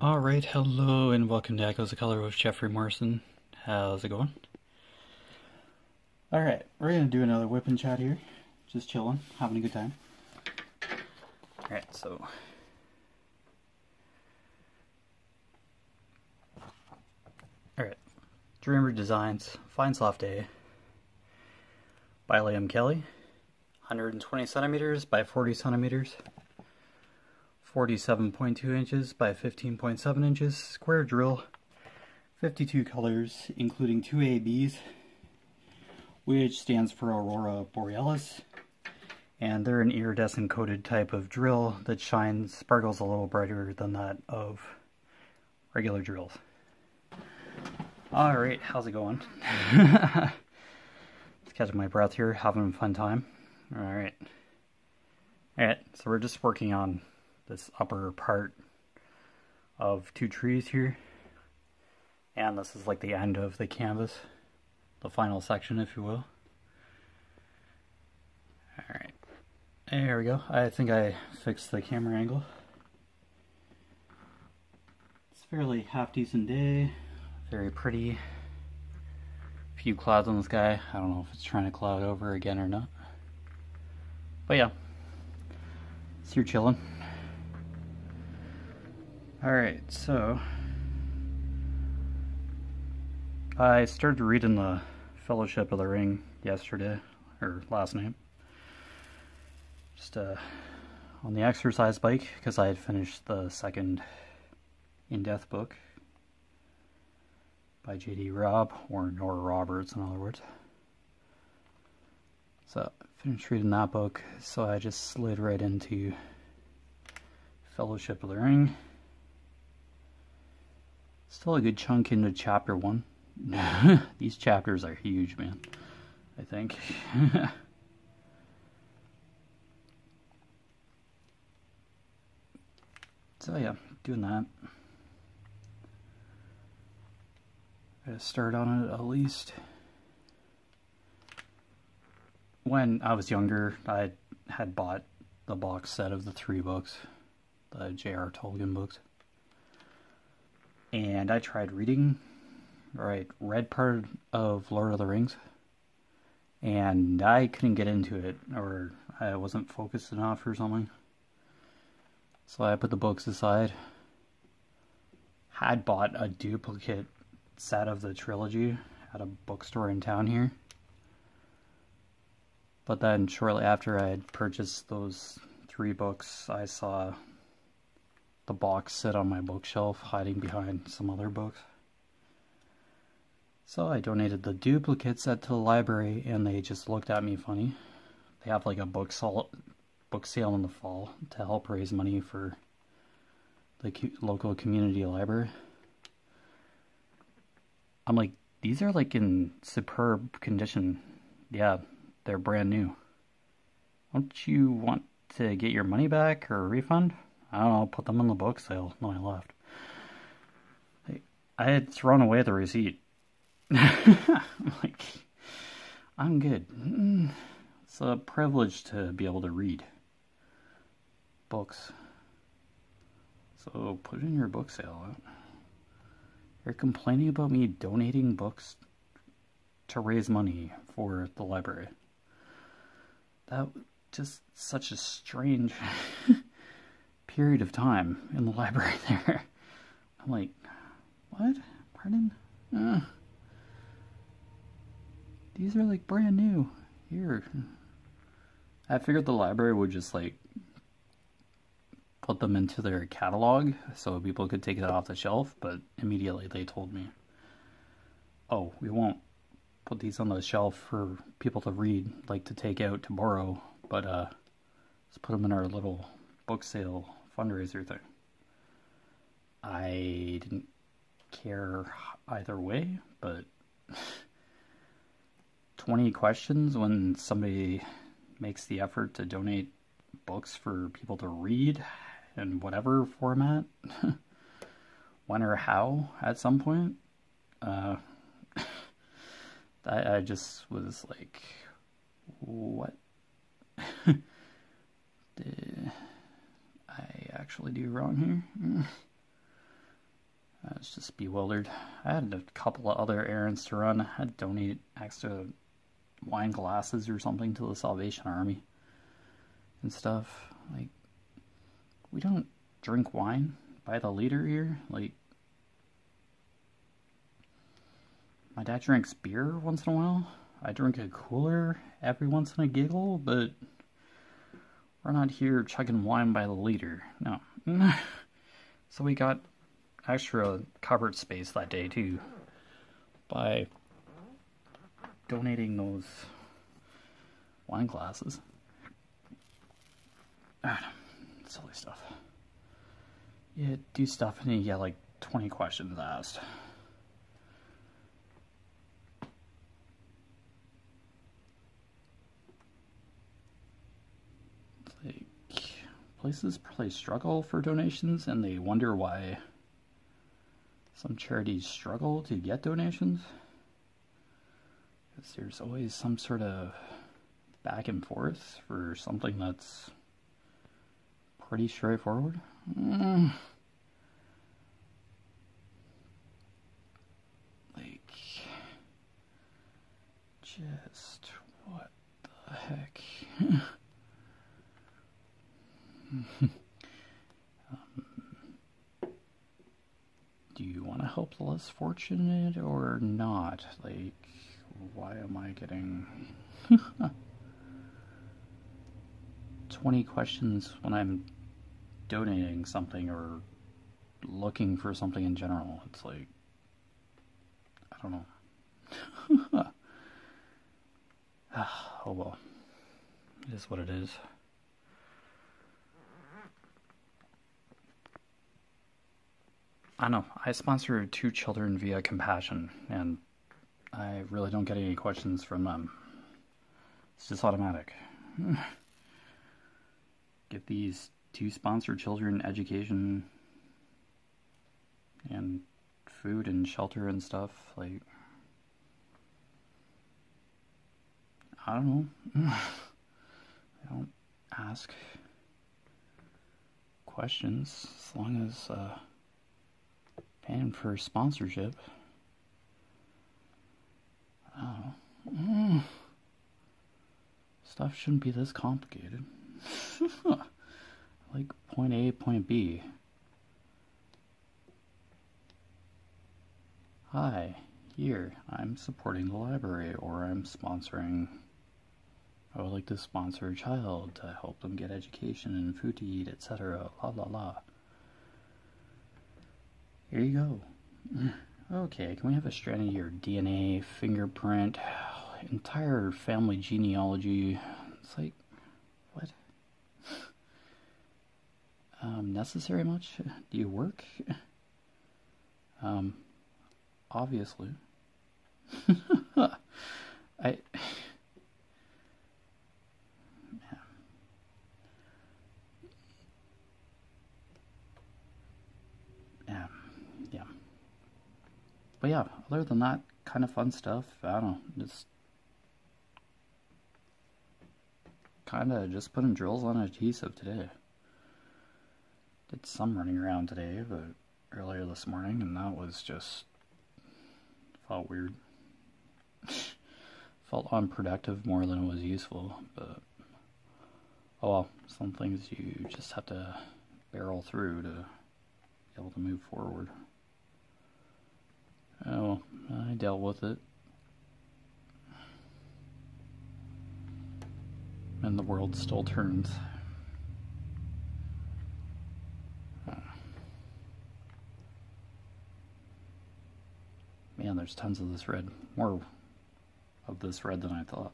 Alright, hello and welcome to Echoes of Color with Jeffery Morrison. How's it going? Alright, we're going to do another WIP and chat here. Just chilling, having a good time. Alright, so... Alright, Dreamer Designs, Fine Soft A by Liam Kelly. 120 centimeters by 40 centimeters. 47.2 inches by 15.7 inches, square drill, 52 colors, including 2 ABs, which stands for Aurora Borealis, and they're an iridescent coated type of drill that sparkles a little brighter than that of regular drills. Alright, how's it going? Just catching my breath here, having a fun time. Alright, so we're just working on this upper part of 2 trees here, and this is like the end of the canvas, the final section, if you will. Alright, there we go. I think I fixed the camera angle. It's a fairly half decent day, very pretty. A few clouds on the sky. I don't know if it's trying to cloud over again or not, but yeah, so you're chilling. Alright, so I started reading the Fellowship of the Ring yesterday, or last night, just on the exercise bike, because I had finished the second in-depth book by J.D. Robb, or Nora Roberts in other words. So I finished reading that book, so I just slid right into Fellowship of the Ring. Still a good chunk into chapter 1. These chapters are huge, man, I think. So yeah, doing that. Gotta start on it at least. When I was younger, I had bought the box set of the 3 books, the J.R. Tolkien books. And I tried reading, read part of Lord of the Rings, and I couldn't get into it, or I wasn't focused enough or something. So I put the books aside. Had bought a duplicate set of the trilogy at a bookstore in town here. But then shortly after I had purchased those 3 books, I saw the box sit on my bookshelf, hiding behind some other books. So I donated the duplicate set to the library, and they just looked at me funny. They have like a book sale in the fall to help raise money for the local community library. I'm like, these are like in superb condition. Yeah, they're brand new. Don't you want to get your money back or a refund? I don't know, put them on the book sale. No, I left. I had thrown away the receipt. I'm like, I'm good. It's a privilege to be able to read books. So put it in your book sale. You're complaining about me donating books to raise money for the library. That just such a strange period of time in the library there. I'm like, what? Pardon? These are like brand new. Here. I figured the library would just like put them into their catalog so people could take it off the shelf, but immediately they told me, oh, we won't put these on the shelf for people to read, like to take out to borrow, but let's put them in our little book sale fundraiser thing. I didn't care either way, but 20 questions when somebody makes the effort to donate books for people to read in whatever format, when or how at some point, I just was like, what did I actually do wrong here? I was just bewildered. I had a couple of other errands to run. I had to donate extra wine glasses or something to the Salvation Army and stuff. Like, we don't drink wine by the liter here. Like, my dad drinks beer once in a while. I drink a cooler every once in a giggle, but we're not here chugging wine by the liter. No. So we got extra cupboard space that day too by donating those wine glasses. Silly stuff. You do stuff and you get like 20 questions asked. It's like, places probably struggle for donations and they wonder why some charities struggle to get donations. Because there's always some sort of back and forth for something that's pretty straightforward. Like, just what the heck? Do you want to help the less fortunate or not? Like, why am I getting 20 questions when I'm donating something or looking for something in general? It's like, I don't know. Oh well. It is what it is. I don't know. I sponsor 2 children via Compassion, and I really don't get any questions from them. It's just automatic. Get these 2 sponsored children education and food and shelter and stuff. Like, I don't know. I don't ask questions as long as paying for sponsorship. Oh, stuff shouldn't be this complicated. Like point A, point B. Hi, here, I'm supporting the library, or I'm sponsoring, I would like to sponsor a child to help them get education and food to eat, etc. La la la. Here you go. Okay, can we have a strand of your DNA, fingerprint, entire family genealogy? It's like, what? Necessary much? Do you work? Obviously. Yeah. But yeah, other than that, kind of fun stuff. I don't know, just kind of just putting drills on adhesive today. Did some running around today, but earlier this morning, and that was just felt weird. Felt unproductive more than it was useful, but oh well, some things you just have to barrel through to be able to move forward. Oh, I dealt with it. And the world still turns. Man, there's tons of this red. More of this red than I thought.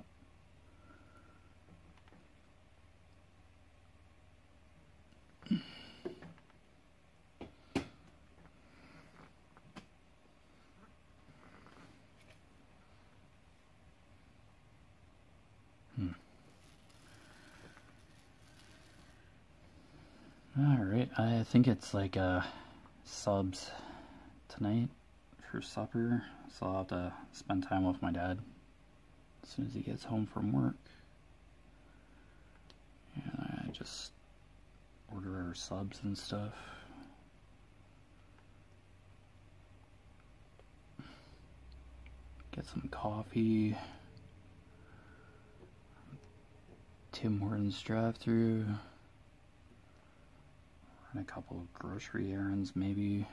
Alright, I think it's like subs tonight for supper, so I'll have to spend time with my dad as soon as he gets home from work. And I just order our subs and stuff. Get some coffee. Tim Hortons drive-thru. Run a couple of grocery errands, maybe.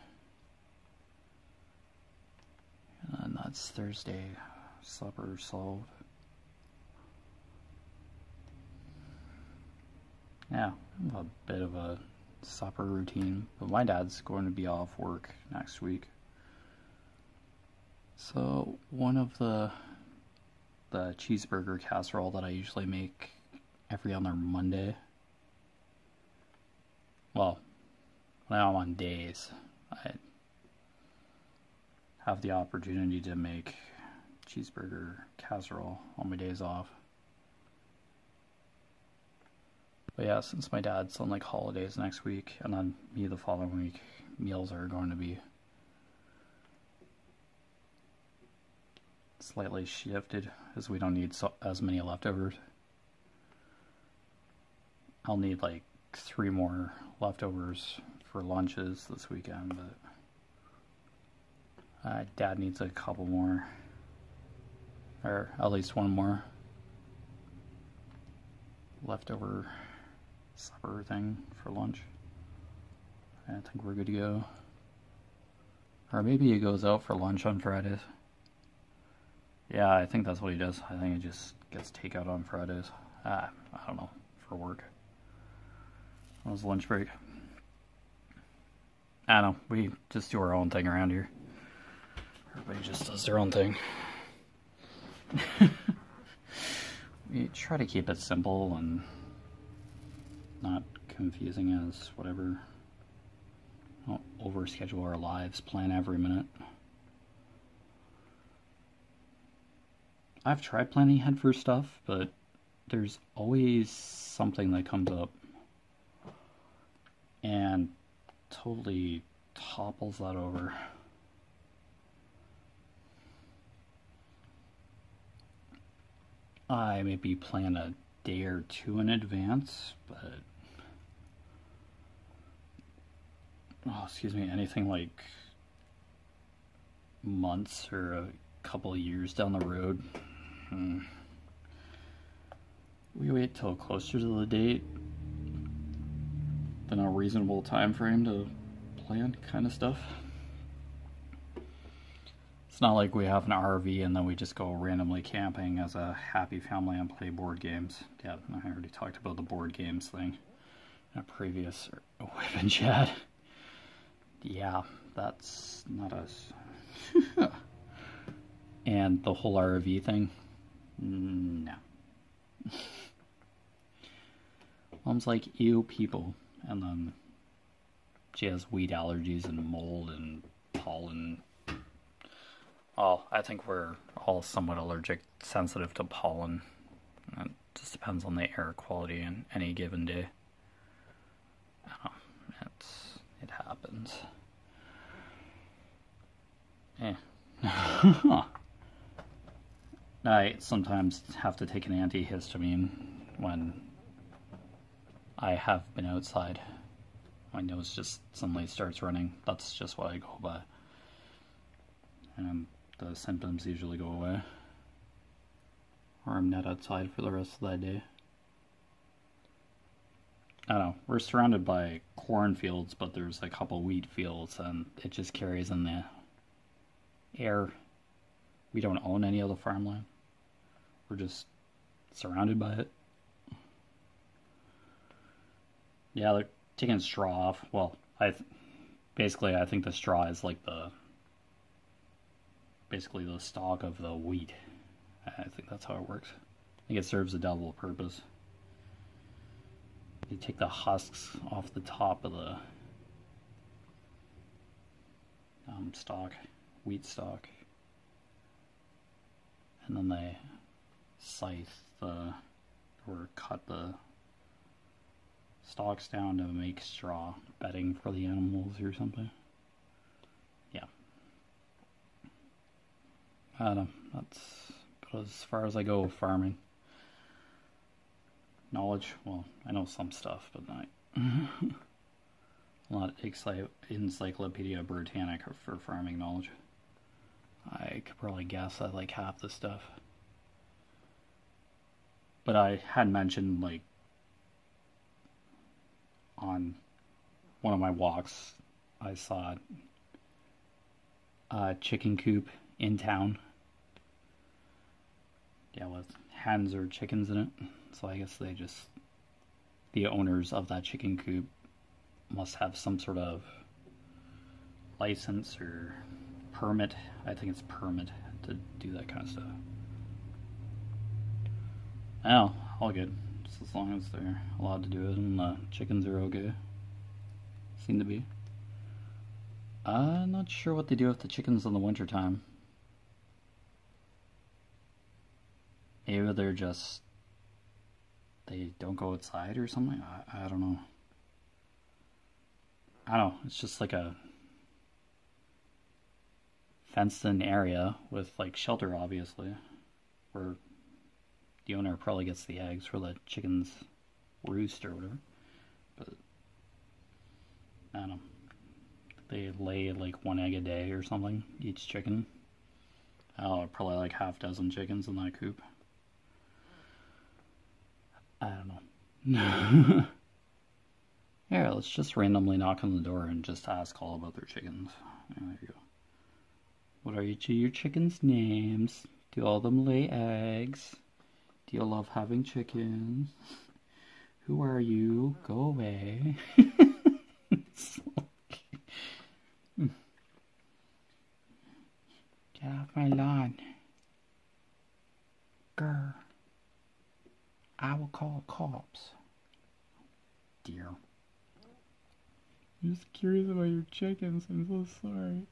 And that's Thursday. Supper solved. Yeah, a bit of a supper routine, but my dad's going to be off work next week. So one of the cheeseburger casserole that I usually make every other Monday. Well, when I'm on days, I have the opportunity to make cheeseburger casserole on my days off. But yeah, since my dad's on like holidays next week, and then me the following week, meals are going to be slightly shifted, as we don't need as many leftovers. I'll need like 3 more leftovers for lunches this weekend, but Dad needs a couple more, or at least 1 more leftover supper thing for lunch. I think we're good to go. Or maybe he goes out for lunch on Fridays. Yeah, I think that's what he does. I think he just gets takeout on Fridays. I don't know, for work. On his lunch break. I don't know, we just do our own thing around here. Everybody just does their own thing. We try to keep it simple and not confusing as whatever. Don't overschedule our lives, plan every minute. I've tried planning ahead for stuff, but there's always something that comes up and totally topples that over. I maybe plan a day or 2 in advance, but anything like months or a couple of years down the road, we wait till closer to the date than a reasonable time frame to plan kind of stuff. It's not like we have an RV and then we just go randomly camping as a happy family and play board games. Yeah, I already talked about the board games thing in a previous WIP and chat. Yeah, that's not us. And the whole RV thing? No. Mom's like, ew, people. And then she has weed allergies and mold and pollen. Well, I think we're all somewhat allergic, sensitive to pollen. It just depends on the air quality in any given day. It happens. I sometimes have to take an antihistamine when I have been outside. My nose just suddenly starts running. That's just what I go by. And the symptoms usually go away. Or I'm not outside for the rest of that day. I don't know, we're surrounded by cornfields, but there's a couple wheat fields, and it just carries in the air. We don't own any of the farmland. We're just surrounded by it. Yeah, they're taking straw off. Well, I think the straw is like basically the stalk of the wheat. I think that's how it works. I think it serves a double purpose. You take the husks off the top of the stalk, wheat stalk, and then they scythe or cut the stalks down to make straw bedding for the animals or something. Yeah. I don't know, that's about as far as I go with farming. Knowledge, well, I know some stuff, but not a lot of Encyclopedia Britannica for farming knowledge. I could probably guess at like half the stuff. But I had mentioned, like, on one of my walks, I saw a chicken coop in town. Yeah, with hens or chickens in it. So I guess the owners of that chicken coop must have some sort of license or permit. I think it's permit to do that kind of stuff. Oh, all good. Just as long as they're allowed to do it and the chickens are okay. Seem to be. I'm not sure what they do with the chickens in the wintertime. Maybe they're just... they don't go outside or something? I don't know. I don't know. It's just like a fenced-in area with, like, shelter, obviously. Where the owner probably gets the eggs for the chickens roost or whatever. But I don't know. They lay like one egg a day or something, each chicken. Oh, probably like half dozen chickens in that coop. I don't know. Yeah, let's just randomly knock on the door and just ask all about their chickens. There you go. What are your chickens' names? Do all of them lay eggs? Do you love having chickens? Who are you? Go away. Get off my lawn. Grr. I will call cops. Dear. I'm just curious about your chickens. I'm so sorry.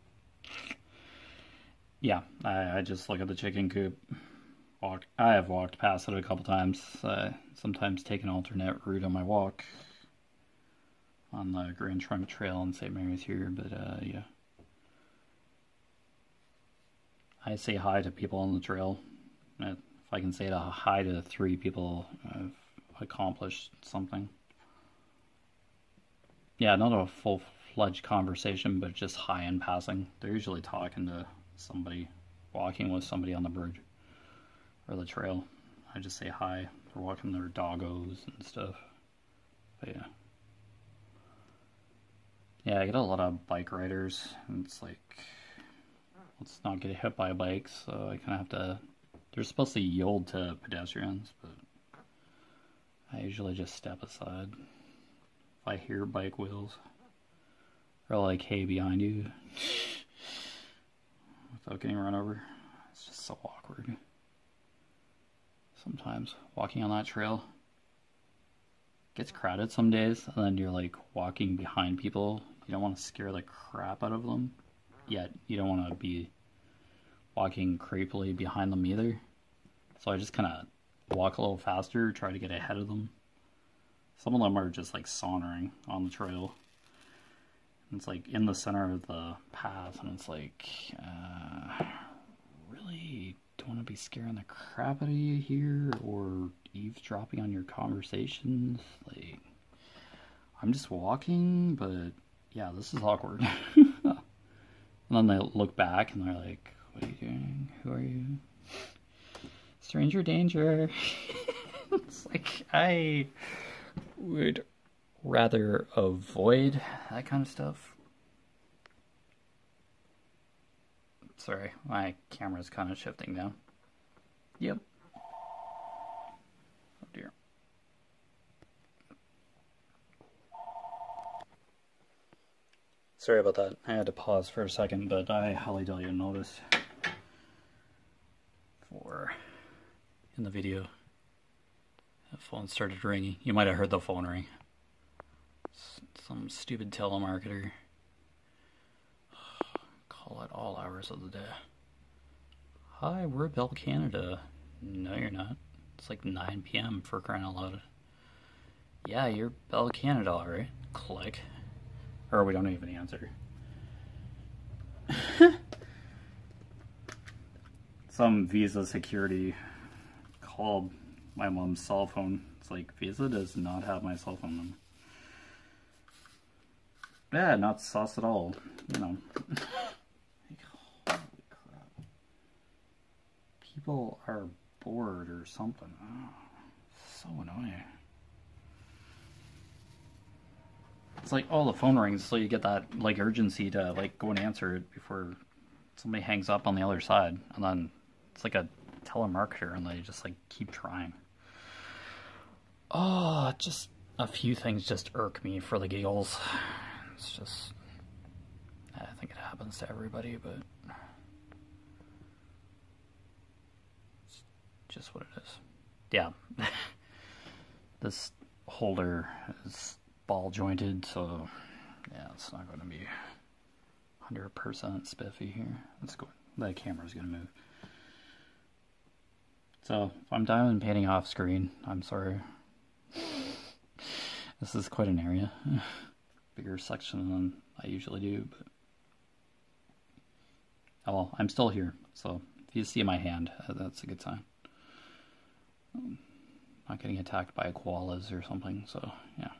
Yeah, I just look at the chicken coop. I have walked past it a couple times. Sometimes take an alternate route on my walk on the Grand Trunk Trail in St. Mary's here, but yeah. I say hi to people on the trail. If I can say hi to 3 people, I've accomplished something. Yeah, not a full-fledged conversation, but just hi in passing. They're usually talking to somebody, walking with somebody on the bridge or the trail. I just say hi. They're walking their doggos and stuff. But yeah. Yeah, I get a lot of bike riders, and it's like, let's not get hit by bikes, so I kind of have to... They're supposed to yield to pedestrians, but I usually just step aside if I hear bike wheels. Or like, hey, behind you. Without getting run over. It's just so awkward. Sometimes walking on that trail gets crowded some days, and then you're like walking behind people. You don't want to scare the crap out of them, yet you don't want to be walking creepily behind them either. So I just kind of walk a little faster, try to get ahead of them. Some of them are just like sauntering on the trail. It's like in the center of the path, and it's like, really don't want to be scaring the crap out of you here or eavesdropping on your conversations. Like, I'm just walking, but yeah, this is awkward. And then they look back and they're like, what are you doing? Who are you? Stranger danger. It's like, I would rather avoid that kind of stuff. Sorry, my camera's kind of shifting now. Yep. Oh dear. Sorry about that. I had to pause for a second, but I highly doubt you'll notice. In the video, the phone started ringing. You might have heard the phone ring. Some stupid telemarketer. Call at all hours of the day. Hi, we're Bell Canada. No, you're not. It's like 9 p.m. for crying out loud. Yeah, you're Bell Canada, alright. Click. Or we don't even answer. Some Visa security called my mom's cell phone. It's like, Visa does not have my cell phone number. Yeah, not sus at all, you know. Like, holy crap. people are bored or something. Oh, so annoying. It's like, oh, the phone rings, so you get that like urgency to like go and answer it before somebody hangs up on the other side, and then it's like a telemarketer, and they just like keep trying. Oh, just a few things just irk me for the giggles. It's just, I think it happens to everybody, but it's just what it is. Yeah. This holder is ball jointed, so yeah, it's not going to be 100% spiffy here. Let's go. The camera's going to move. So if I'm dialing painting off screen, I'm sorry. This is quite an area. Bigger section than I usually do, but oh well, I'm still here, so if you see my hand, that's a good sign. Not getting attacked by koalas or something, so yeah,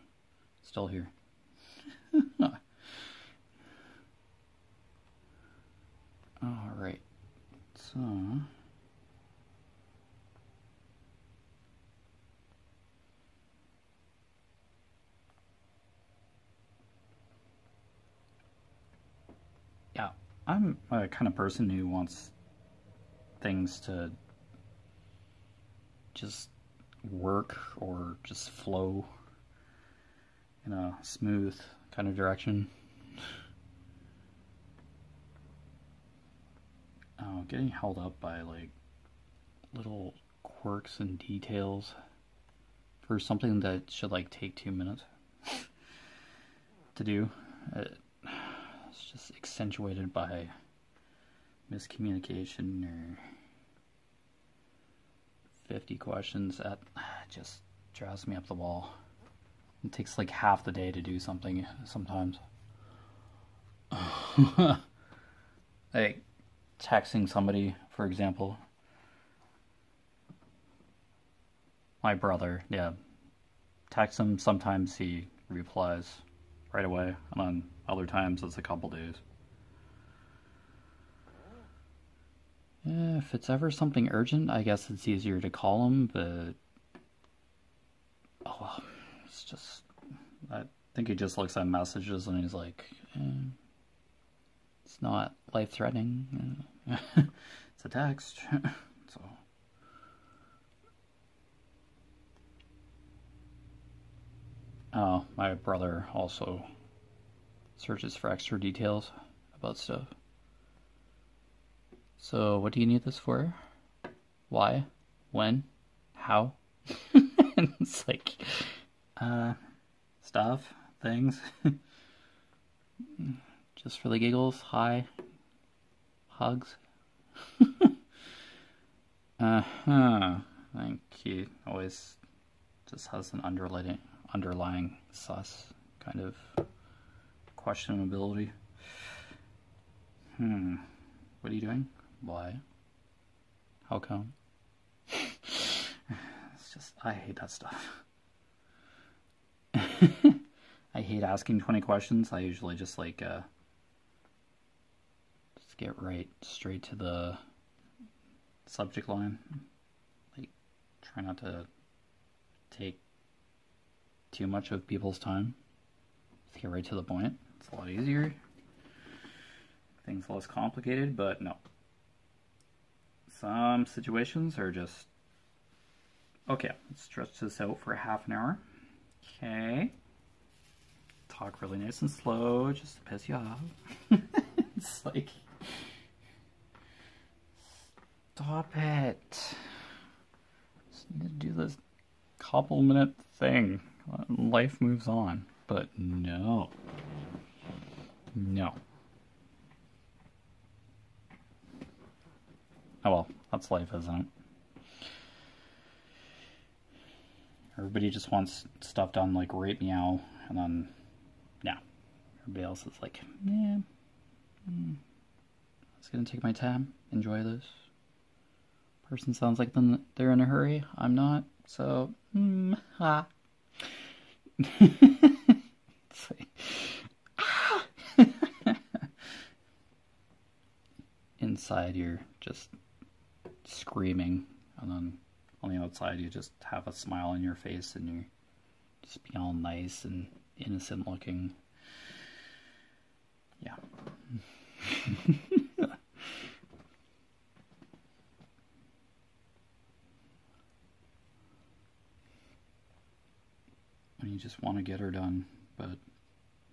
still here. Alright, so yeah, I'm a kind of person who wants things to just work or just flow in a smooth kind of direction. Getting held up by like little quirks and details for something that should like take 2 minutes to do. It's just accentuated by miscommunication or 50 questions. That just drives me up the wall. It takes like half the day to do something sometimes. Like texting somebody, for example. My brother, yeah. Text him, sometimes he replies right away, and then other times it's a couple days. Yeah, if it's ever something urgent, I guess it's easier to call him, but oh well, it's just, I think he just looks at messages and he's like, it's not life-threatening. It's a text. So oh, my brother also searches for extra details about stuff. So, what do you need this for? Why? When? How? And it's like, stuff, things. Just for the giggles. Hi. Hugs. I think he always just has an underlying sus kind of questionability. What are you doing? Why? How come? It's just, I hate that stuff. I hate asking 20 questions. I usually just like, just get right straight to the subject line. Like, try not to take too much of people's time. Just get right to the point. It's a lot easier. Things less complicated, but no. Some situations are just, okay, let's stretch this out for half an hour. Okay. Talk really nice and slow, just to piss you off. It's like, stop it. Just need to do this couple minute thing. Life moves on. But no. No. Oh well, that's life, isn't it? Everybody just wants stuff done like right meow, and then, yeah. Everybody else is like, yeah, it's gonna take my time, enjoy this. Person sounds like they're in a hurry, I'm not, so, ha. It's like, ah. Inside you're just screaming, and then on the outside you just have a smile on your face and you're just being all nice and innocent looking. Yeah. And you just want to get her done, but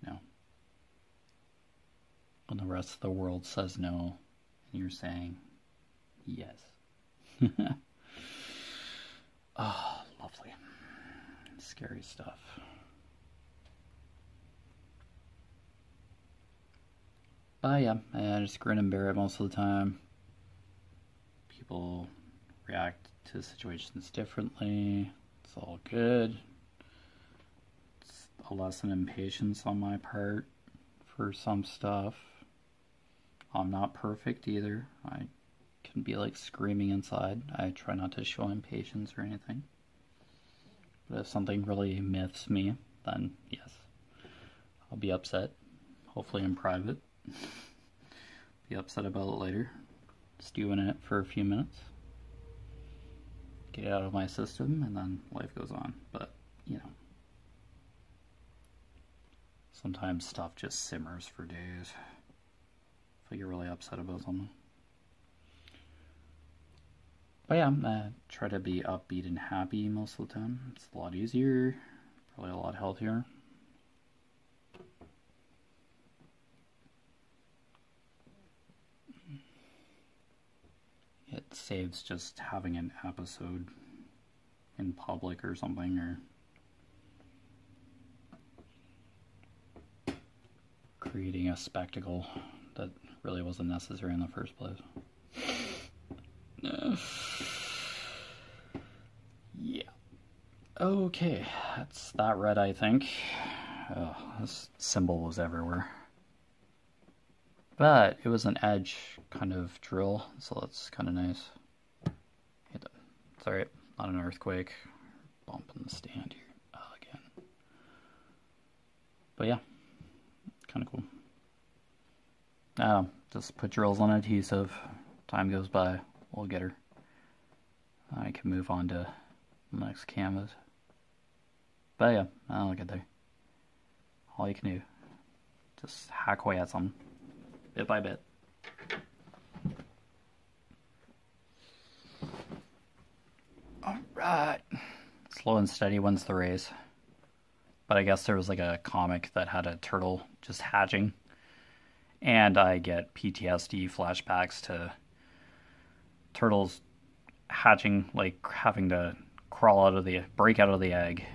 no. When the rest of the world says no, and you're saying yes. Oh, lovely. Scary stuff. But yeah, I just grin and bear it most of the time. People react to situations differently. It's all good. It's a lesson in patience on my part for some stuff. I'm not perfect either. I can be like screaming inside. I try not to show impatience or anything. But if something really miffs me, then yes, I'll be upset. Hopefully in private. Be upset about it later. Stew in it for a few minutes. Get it out of my system, and then life goes on. But, you know, sometimes stuff just simmers for days. If I get really upset about something. But yeah, I try to be upbeat and happy most of the time. It's a lot easier, probably a lot healthier. It saves just having an episode in public or something, or creating a spectacle that really wasn't necessary in the first place. Yeah. Okay, that's that read, I think. Oh, this symbol was everywhere. But it was an edge kind of drill, so that's kind of nice. It's alright, not an earthquake. Bump in the stand here again. But yeah, kind of cool. Just put drills on adhesive. Time goes by, we'll get her. I can move on to the next canvas. But yeah, I'll get there. All you can do, just hack away at something. Bit by bit. Alright. Slow and steady wins the race. But I guess there was like a comic that had a turtle just hatching. And I get PTSD flashbacks to turtles hatching, like having to break out of the egg,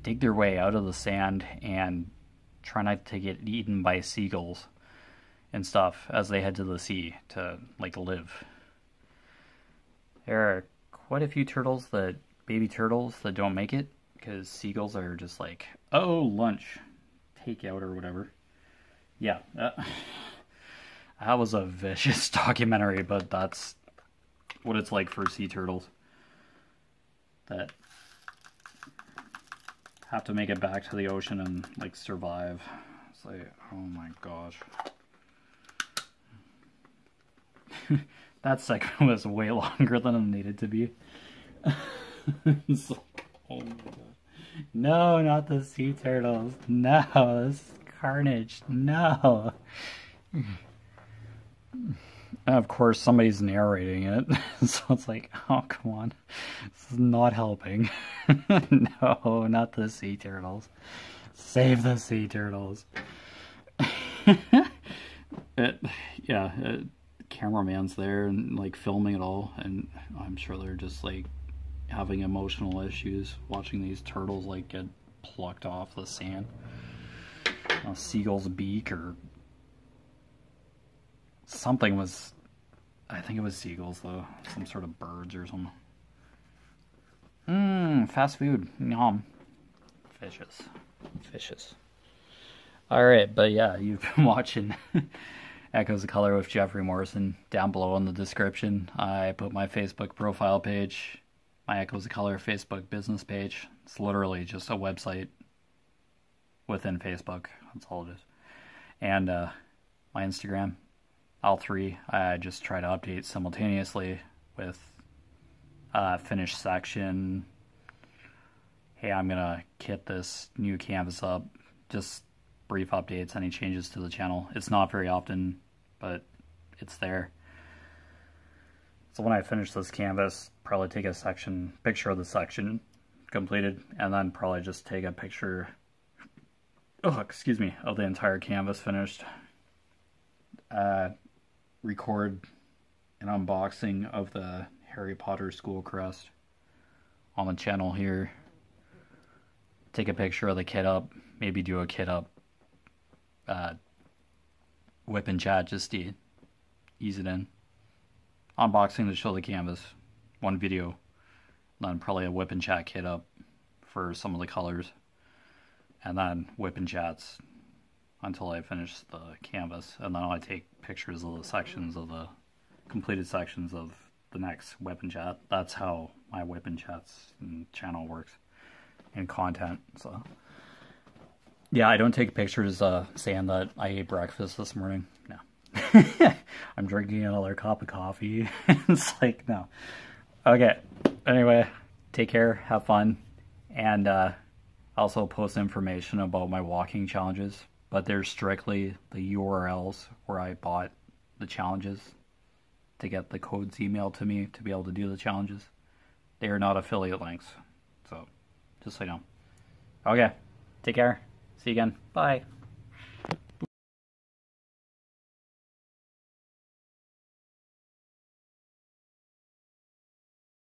dig their way out of the sand, and try not to get eaten by seagulls and stuff as they head to the sea to like live. There are quite a few baby turtles that don't make it because seagulls are just like, oh, lunch, takeout or whatever. Yeah, that was a vicious documentary, but that's what it's like for sea turtles that have to make it back to the ocean and like survive. It's like, oh my gosh. That segment was way longer than it needed to be. So, oh my god. No, not the sea turtles. No, this is carnage. No. And of course, somebody's narrating it, so it's like, oh, come on. This is not helping. No, not the sea turtles. Save the sea turtles. Cameraman's there and, like, filming it all, and I'm sure they're just, like, having emotional issues watching these turtles, like, get plucked off the sand. A seagull's beak or something was... I think it was seagulls, though. Some sort of birds or something. Fast food. Yum. Fishes. Alright, but yeah, you've been watching Echoes of Color with Jefferey Morrison. Down below in the description, I put my Facebook profile page, my Echoes of Color Facebook business page. It's literally just a website within Facebook. That's all it is. And my Instagram. all three I just try to update simultaneously with finished section. Hey, I'm gonna kit this new canvas up. Just brief updates, any changes to the channel. It's not very often, but it's there. So when I finish this canvas, probably take a picture of the section completed, and then probably just take a picture, excuse me, of the entire canvas finished. Record an unboxing of the Harry Potter school crest on the channel here. Take a picture of the kit up, maybe do a kit up WIP and chat just to ease it in. Unboxing to show the canvas, one video, then probably a WIP and chat kit up for some of the colors, and then WIP and chats until I finish the canvas, and then I take pictures of the sections of the completed sections of the next WIP and chat. That's how my WIP and chats and channel works in content. So yeah, I don't take pictures saying that I ate breakfast this morning. No. I'm drinking another cup of coffee. It's like, no. Okay, anyway, take care, have fun, and also post information about my walking challenges, but they're strictly the URLs where I bought the challenges to get the codes emailed to me to be able to do the challenges. They are not affiliate links, so just so you know. Okay, take care. See you again. Bye.